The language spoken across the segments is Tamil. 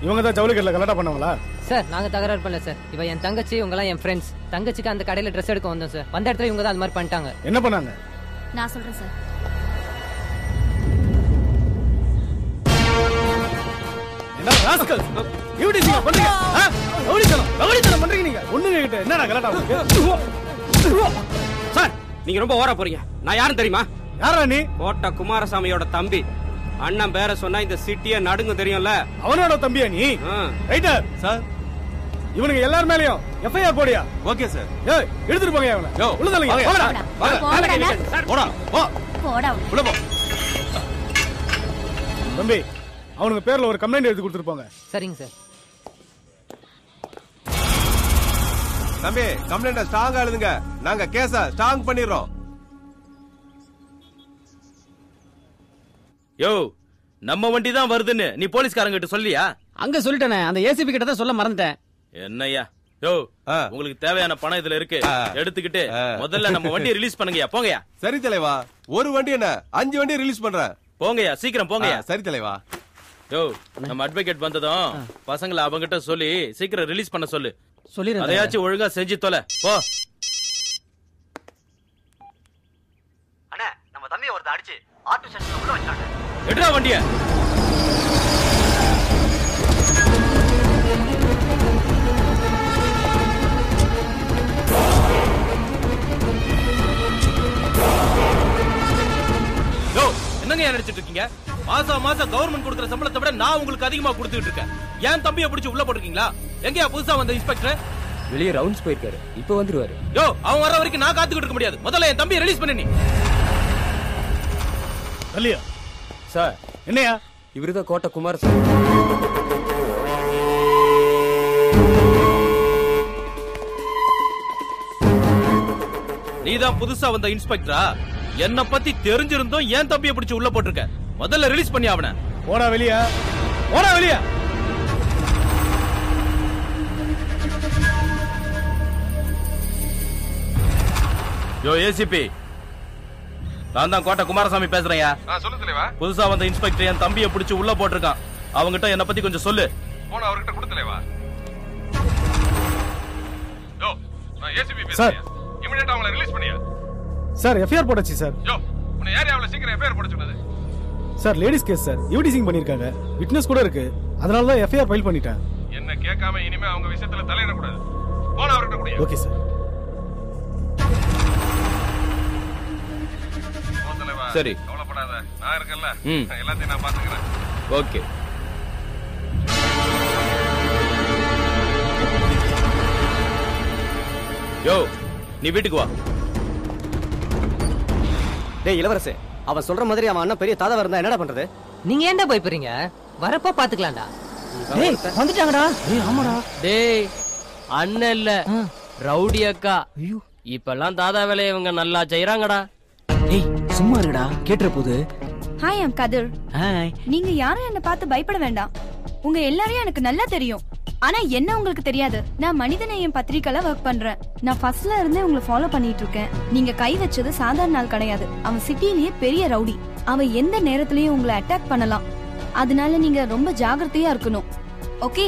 இவங்க தான் ஜவுளி கடையில கலாட்டா பண்ணவங்களா? சார் நாங்க தகராறு பண்ணல சார். இவ என் தங்கச்சி, இவங்கலாம் என் ஃப்ரெண்ட்ஸ். தங்கச்சிக்கு அந்த கடையில ட்ரெஸ் எடுக்க வந்தோம் சார். வந்த இடத்துல இவங்க தான் அந்த மாதிரி பண்ணிட்டாங்க. என்ன பண்ணாங்க? நான் சொல்றேன் சார். என்ன ராஸ்கல் யூடிசிங்க பண்றீங்க? ரவுடித்தனம் பண்றீங்க நீங்க. ஒண்ணுங்க கிட்ட என்னடா கலாட்டா உங்களுக்கு? சார் நீங்க ரொம்ப ஓவரா போறீங்க. நான் யாரும் தெரியுமா? யாரா நீ? கோட்டை குமாரசாமியோட தம்பி. அண்ணன் பேர சொன்னா இந்த சிட்டியே நடுங்க தெரியும்ல. அவனோட தம்பியா நீ? ரைட்டர் சார், இவனுங்க எல்லார் மேலயும் எஃப்ஐஆர் போடியா? Okay sir. ஏய் எடுத்துட்டு போங்க அவனை. யோ உள்ள தள்ளுங்க. போடா. போடா. போ. போடா. உள்ள போ. தம்பி அவனுங்க பேர்ல ஒரு கம்ப்ளைண்ட் எழுதி கொடுத்துட்டு சரிங்க சார். தம்பி கம்ப்ளைண்ட ஸ்ட்ராங்கா எழுதுங்க. நாங்க கேஸ ஸ்ட்ராங் பண்ணிடுறோம். யோ நம்ம வண்டி தான் வருதுன்னு நீ போலீஸ்காரங்க கிட்ட சொல்லியா? அங்க சொல்லிட்டேனே, அந்த ஏசிபி கிட்ட தான் சொல்ல மறந்துட்டேன். என்னய்யா யோ உங்களுக்கு தேவையான பணம் இதுல இருக்கு, எடுத்துக்கிட்டு முதல்ல நம்ம வண்டியை ரிலீஸ் பண்ணுங்கயா. போங்கயா. சரி தலைவா, ஒரு வண்டி என்ன 5 வண்டி ரிலீஸ் பண்றேன். போங்கயா, சீக்கிரம் போங்கயா. சரி தலைவா. யோ நம்ம அட்வொகேட் வந்ததும் பசங்களை அவங்கிட்ட சொல்லி சீக்கிரம் ரிலீஸ் பண்ண சொல்லு. சொல்லிடுறேன். அதையாச்சும் ஒழுங்கா செஞ்சு தொலை. போ. அண்ணே நம்ம தம்பியை ஒருத்த அடிச்சு ஆட்டோ ஸ்டேஷன்ல உள்ள வச்சாங்க. எடுறா வண்டிய. யோ என்னங்க நினைச்சிட்டு இருக்கீங்க? மாசம் கவர்மெண்ட் கொடுக்கிற சம்பளத்தை விட நான் உங்களுக்கு அதிகமா கொடுத்துட்டு இருக்கேன். ஏன் தம்பியை பிடிச்சு உள்ள போட்டுருக்கீங்களா? எங்கயா புதுசா வந்த இன்ஸ்பெக்டர்? வெளியே ரவுண்ட்ஸ் போயிருக்காரு, இப்ப வந்துருவாரு. யோ அவன் வர வரைக்கும் நான் காத்துக்கிட்டு இருக்க முடியாது. முதல்ல என் தம்பியை ரிலீஸ் பண்ணு நீ. இல்லையா சார்? என்னையா? இவருதான் கோட்டை குமாரசாமி. நீதான் புதுசா வந்த இன்ஸ்பெக்டரா? என்ன பத்தி தெரிஞ்சிருந்தோம் ஏன் தம்பியை பிடிச்சு உள்ள போட்டிருக்க? முதல்ல ரிலீஸ் பண்ணி அவனை. போடா வெளியா, போடா வெளியா. யோ ஏசிபி, நான் தான் கோட்டை குமாரசாமி பேசுறேன்யா. சொல்லு தலைவா. புதுசா வந்த இன்ஸ்பெக்டர் என் தம்பியை பிடிச்சு உள்ள போட்டிருக்கான். அவங்கிட்ட என்ன பத்தி கொஞ்சம் சொல்லு. போன அவர்கிட்ட கொடு தலைவா. யோ நான் ஏசிபி சார். பேசுறேன். இமிடியேட்டா அவங்கள ரிலீஸ் பண்ணியா? சார் எஃப்ஐஆர் போடாச்சு சார். யோ உன்னை யார் அவளை சீக்கிரம் எஃப்ஐஆர் போட சொன்னது? Sir ladies case sir. யூடிசிங் பண்ணிருக்காங்க, விட்னஸ் கூட இருக்கு. அதனால தான் எஃப்ஐஆர் ஃபைல் பண்ணிட்டேன். என்ன கேட்காம இனிமே அவங்க விஷயத்துல தலையிட கூடாது. போன அவர்கிட்ட கொடு. Okay sir. சரி கவலைப்படாத, நான் இருக்கேன்ல, எல்லாத்தையும் நான் பாத்துக்கிறேன். ஓகே. யோ நீ வீட்டுக்கு வா. டேய் இளவரசே, அவன் சொல்ற மாதிரி அவன் அண்ணன் பெரிய தாதா இருந்தா என்னடா பண்றது? நீங்க ஏன்டா பயப்படுறீங்க? வரப்ப பாத்துக்கலாம்டா. டேய் வந்துட்டாங்கடா. டேய் ஆமாடா. டேய் அண்ணன் இல்ல, ரவுடி அக்கா. இப்பெல்லாம் தாதா வேலையை இவங்க நல்லா செய்யறாங்கடா. டேய் சும்மா இருடா, கேட்ற போது. Hi I'm Kathir. ஹாய். நீங்க யாரும் என்ன பார்த்து பயப்பட வேண்டாம். உங்க எல்லாரையும் எனக்கு நல்லா தெரியும். ஆனா என்ன உங்களுக்கு தெரியாது. நான் மனிதநேயம் பத்திரிக்கைல வர்க் பண்றேன். நான் ஃபர்ஸ்ட்ல இருந்தே உங்களை ஃபாலோ பண்ணிட்டு இருக்கேன். நீங்க கை வச்சது சாதாரண நாள் கிடையாது. அவன் சிட்டிலேயே பெரிய ரவுடி. அவன் எந்த நேரத்திலயும் உங்களை அட்டாக் பண்ணலாம். அதனால நீங்க ரொம்ப ஜாகிரதையா இருக்கணும். ஓகே?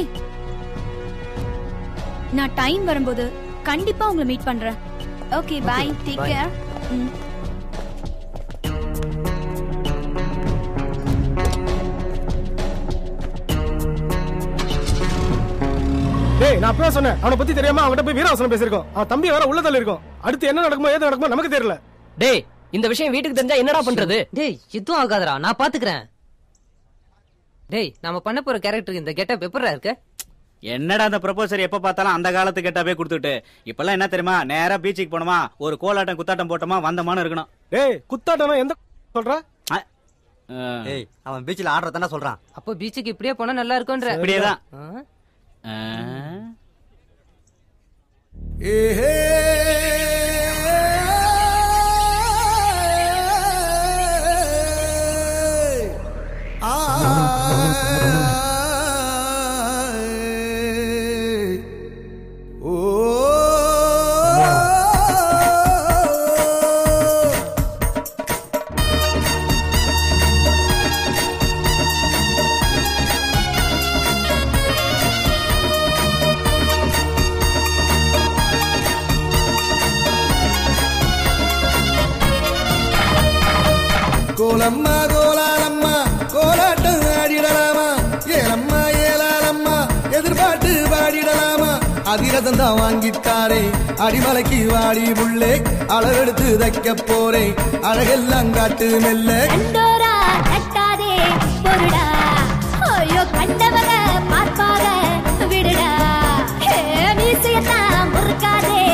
நான் டைம் வரும்போது கண்டிப்பா உங்களை மீட் பண்றேன். Okay bye, take care. டேய் நான் அப்பவே சொன்னேன், அவனை பத்தி தெரியாம அவன்கிட்ட போய் வீரவசனம் பேசிருக்கோம். அவன் தம்பி வேற உள்ள தள்ளி இருக்கும். அடுத்து என்ன நடக்குமோ ஏது நடக்குமோ நமக்கு தெரியல. டேய் இந்த விஷயம் வீட்டுக்கு தெரிஞ்சா என்னடா பண்றது? டேய் எதுவும் ஆகாதடா, நான் பாத்துக்கிறேன். டேய் நாம பண்ண போற கேரக்டருக்கு இந்த கெட்டப் எப்படிடா இருக்கு? என்னடா அந்த ப்ரொபோசர் எப்ப பார்த்தாலும் அந்த காலத்து கெட்டப்பே கொடுத்துட்டு, இப்பெல்லாம் என்ன தெரியுமா, நேரா பீச்சுக்கு போனோமா, ஒரு கோலாட்டம் குத்தாட்டம் போட்டோமா வந்தமானு இருக்கணும். டேய் குத்தாட்டம் எந்த சொல்ற? ஏய் அவன் பீச்ல ஆடுறதானே சொல்றான். அப்போ பீச்சுக்கு இப்படியே போனா நல்லா இருக்கும்ன்ற. இப்படியேதான். அதிரசம் தான் வாங்கித்தாரே அடிமலைக்கு வாடி புள்ளே அளவெடுத்து தைக்க போறேன் அழகெல்லாம் காட்டு மெல்ல கண்டோரா கட்டாதே பொருடா ஐயோ கண்டவர பார்ப்பார விடுடா மீசையத்தான் முறுக்காதே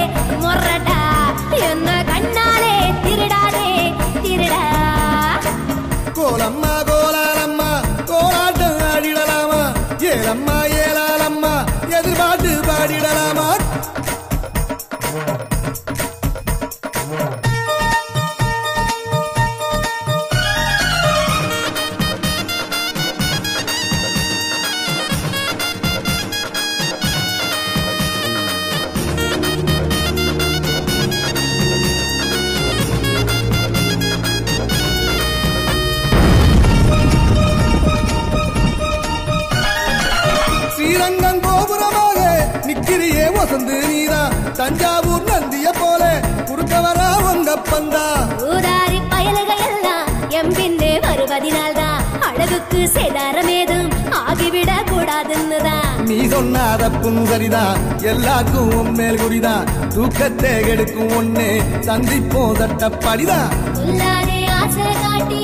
முறடா என்ன கண்ணாலே திருடாதே திருடா கோலம்மா கோலாலம்மா கோலாட்டம் ஆடிடலாமா ஏலம்மா ஏலாலம்மா எதிர்பார்த்து பாடிடலாமா ஸ்ரீரங்கம் கோபுரமாக நிக்கிறியே வசந்து நீரா தஞ்சாவூர் நந்திய போல குறுக்க வரா உங்க பந்தா ஊதாரி பயலுகள் எல்லாம் எம்பின்னே வருவதினால்தான் அழகுக்கு சேதாரமேதும் ஆகிவிட கூடாதுன்னுதான் நீ சொன்னாத புங்கரிதான் எல்லாருக்கும் உண்மேல் குறிதான் தூக்கத்தை கெடுக்கும் ஒண்ணு சந்திப்போம் தட்டப்படிதான் உள்ளாரே ஆசை காட்டி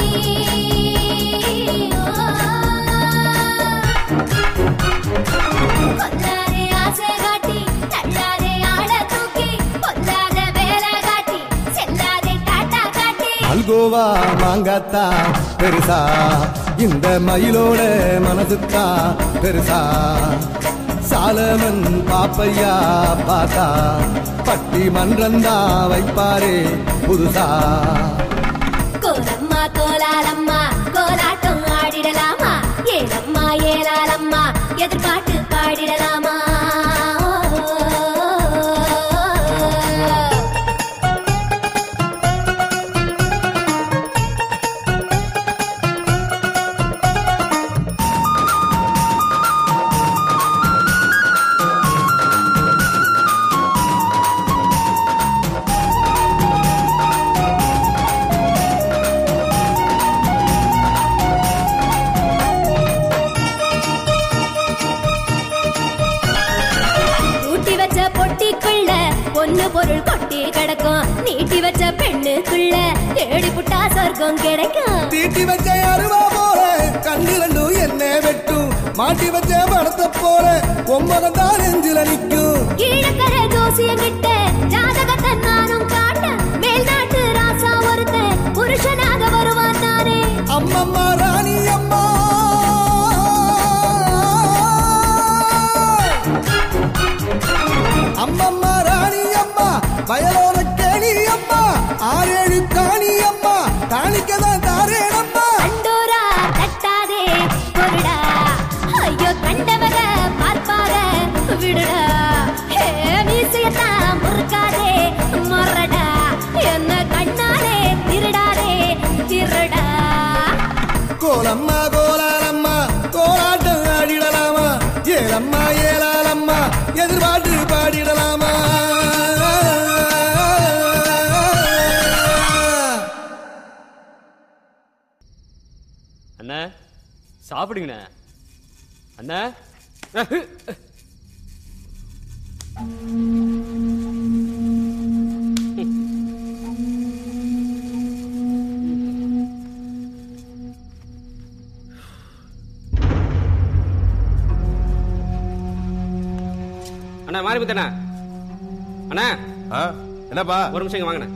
கொல்லாரே ஆசை காட்டி தள்ளாரே ஆள தூக்கி கொல்லாத வேலை காட்டி செல்லாதே டாட்டா காட்டி அல்கோவா மாங்காத்தா பெருசா இந்த மயிலோட மனதுக்கா பெருசா சாலமன் பாப்பையா பாத்தா பட்டி மன்றந்தா வைப்பாரே புதுசா கோலம்மா கோலாலம்மா கோலாட்டம் ஆடிடலாமா ஏலம்மா ஏலாலம்மா எதிர்பார்த்து பாடிடலாமா ஊட்டி வச்ச பொட்டிக்குள்ள பொண்ணு பொருள் கொட்டி கிடக்கும் நீட்டி வச்ச பெண்ணுக்குள்ள தேடி புட்டா சொர்க்கம் கிடைக்கும் தீட்டி வச்ச அருவா போல கண்ணு ரெண்டும் என்ன வெட்டும் மாட்டி வச்ச படத்தை போல ஒன்பதம் தான் நெஞ்சில நிக்கும் கீழக்கர ஜோசியங்கிட்ட ஜாதகத்தை நானும் காட்ட மேல்நாட்டு ராசா ஒருத்தன் புருஷனாக வருவான் தானே அம்மம்மா ராணி அம்மா அம்மம்மா ராணி அம்மா வயலோர கேணி அம்மா ஆறேழு காணி அம்மா காணிக்கதான் தாரேனம்மா கண்டோரா கட்டாதே பொருடா ஐயோ கண்டவர பார்ப்பார விடுடா மீசையத்தான் முறுக்காதே முறடா என்ன கண்ணாலே திருடாதே திருடா கோலம்மா கோலாலம்மா கோலாட்டம் ஆடிடலாமா ஏலம்மா ஏலாலம்மா எதிர்பார்த்து பாடிடலாமா அண்ணா சாப்பிடுங்கண்ணா அண்ணா அண்ணா மாறி புத்தண்ணா அண்ணா என்னப்பா ஒரு நிமிஷம் இங்க வாங்கண்ணா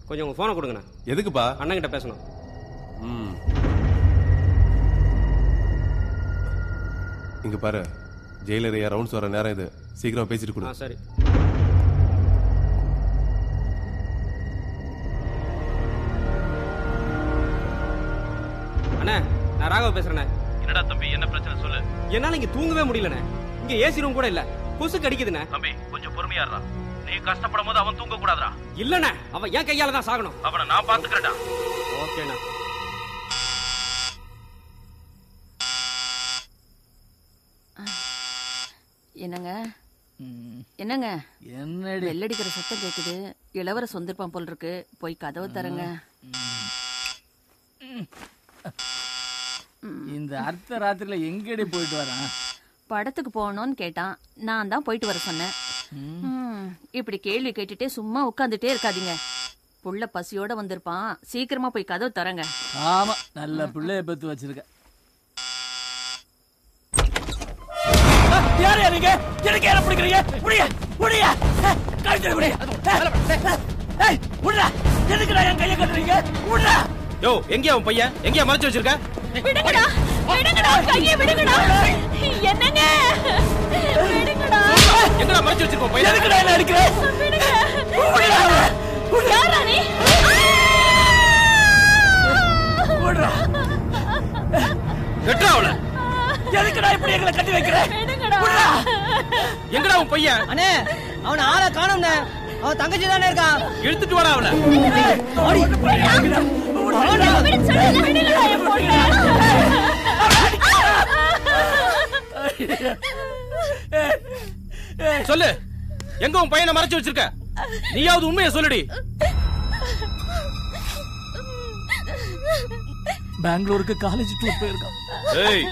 கொஞ்சம் உங்க போனை கொடுங்கண்ணா எதுக்குப்பா அண்ணன் கிட்ட பேசணும் இங்க பாரு ஜெயிலர் ரவுண்ட்ஸ் வர நேரம் இது சீக்கிரம் பேசிட்டு கொடு சரி அண்ணா நான் ராகவ பேசுறேண்ணே என்னடா தம்பி என்ன பிரச்சனை சொல்லு என்னால இங்க தூங்கவே முடியலண்ணே இங்க ஏசி ரூம் கூட இல்ல கொசு கடிக்குதுண்ணே தம்பி கொஞ்சம் பொறுமையா இருடா நீ கஷ்டப்படும் போது அவன் தூங்க கூடாதுடா இல்லண்ணே அவன் என் கையால தான் சாகணும் அவனை நான் பாத்துக்கிறேன்டா ஓகேண்ணா என்னங்க என்னங்க என்னடி வெள்ளடிக்கிற சத்தம் கேக்குது இளவரச வந்திருப்பான் போல் இருக்கு போய் கதவை தரங்க இந்த இந்த அர்த்த ராத்திரில எங்கடி போயிட்டு வரான்? படத்துக்கு போகணும்னு கேட்டான். நான் தான் போயிட்டு வர சொன்னேன். இப்படி கேள்வி கேட்டுட்டே சும்மா உட்காந்துட்டே இருக்காதீங்க. புள்ள பசியோட வந்திருப்பான். சீக்கிரமா போய் கதவு தரங்க. ஆமா, நல்ல பிள்ளைய பெத்து வச்சிருக்க. யார் யாருங்க? எனக்கு யார பிடிக்கிறீங்க? புடியா புடியா கழுத்து புடியா. ஏய் புடிடா. எதுக்குடா என் கையை கட்டுறீங்க? புடிடா. யோ எங்கயா உன் பையன்? எங்கயா மறைச்சு வச்சிருக்க? விடுங்கடா விடுங்கடா கையை விடுங்கடா. என்னங்க விடுங்கடா. எங்கடா மறைச்சு வச்சிருக்க பையன்? எதுக்குடா என்ன அடிக்கிற? விடுங்க. புடிடா. யாரா நீ? புடிடா. வெட்றா அவள. எதுக்குடா இப்படி எங்களை கட்டி வைக்கிற? விடுங்கடா. எங்கடா உன் பையன்? அண்ணே அவன ஆள காணோம்ண்ணே. அவன் தங்கச்சி தானே இருக்கான். இழுத்துட்டு வாடா அவள. சொல்லு, எங்க உன் பையனை மறைச்சு வச்சிருக்க? நீயாவது உண்மையை சொல்லுடி. பெங்களூருக்கு காலேஜ் டூர் போயிருக்கான். ஏய்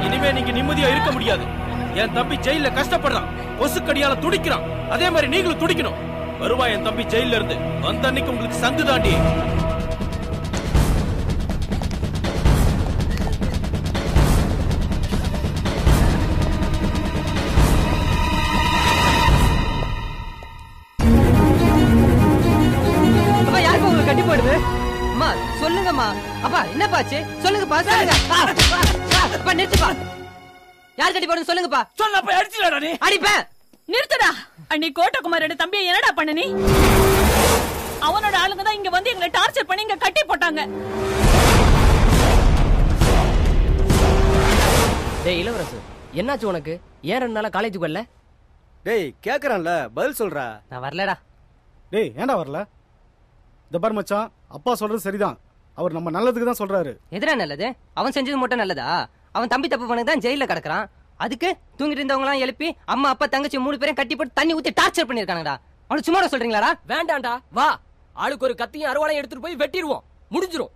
இனிமே நீங்க நிம்மதியா இருக்க முடியாது. என் தம்பி ஜெயில கஷ்டப்படுறான், கொசுக்கடியால துடிக்கிறான். அதே மாதிரி நீங்களும் துடிக்கணும். வருவா என் தம்பி ஜெயில இருந்து. வந்த அன்னைக்கு உங்களுக்கு சங்கு தாண்டி. கட்டி போடுது. அம்மா சொல்லுங்கம்மா. அப்பா என்னப்பாச்சு சொல்லுங்கப்பா. சொல்லுங்க. அப்பா நிறுத்துப்பா. யார் கட்டி போடுன்னு சொல்லுங்கப்பா. சொல்லப்பா. அடிச்சுடா நீ. அடிப்பேன். நிறுத்துடா. அண்ணி கோட்டகுமாரோட தம்பியை என்னடா பண்ண நீ? அவனோட ஆளுங்க தான் இங்க வந்து எங்களை டார்ச்சர் பண்ணி இங்க கட்டி போட்டாங்க. டேய் இளவரசு, என்னாச்சு உனக்கு? ஏன் 2 நாளா காலேஜுக்கு வரல? டேய் கேக்குறான்ல, பதில் சொல்றா. நான் வரலடா. டேய் ஏன்டா வரல? இந்த பார் மச்சான், அப்பா சொல்றது சரிதான். அவர் நம்ம நல்லதுக்கு தான் சொல்றாரு. எதுடா நல்லது? அவன் செஞ்சது மட்டும் நல்லதா? அவன் தம்பி தப்பு பண்ணி தான் ஜெயில கிடக்குறான். அதுக்கு தூங்கிட்டு இருந்தவங்க எல்லாம் எழுப்பி அம்மா அப்பா தங்கச்சி 3 பேரும் கட்டி போட்டு தண்ணி ஊத்தி டார்ச்சர் பண்ணிருக்காங்கடா. அவனுக்கு சும்மா சொல்றீங்களாடா? வேண்டாம்டா, வா. ஆளுக்கு ஒரு கத்தியும் அருவாளையும் எடுத்துட்டு போய் வெட்டிடுவோம். முடிஞ்சிரும்.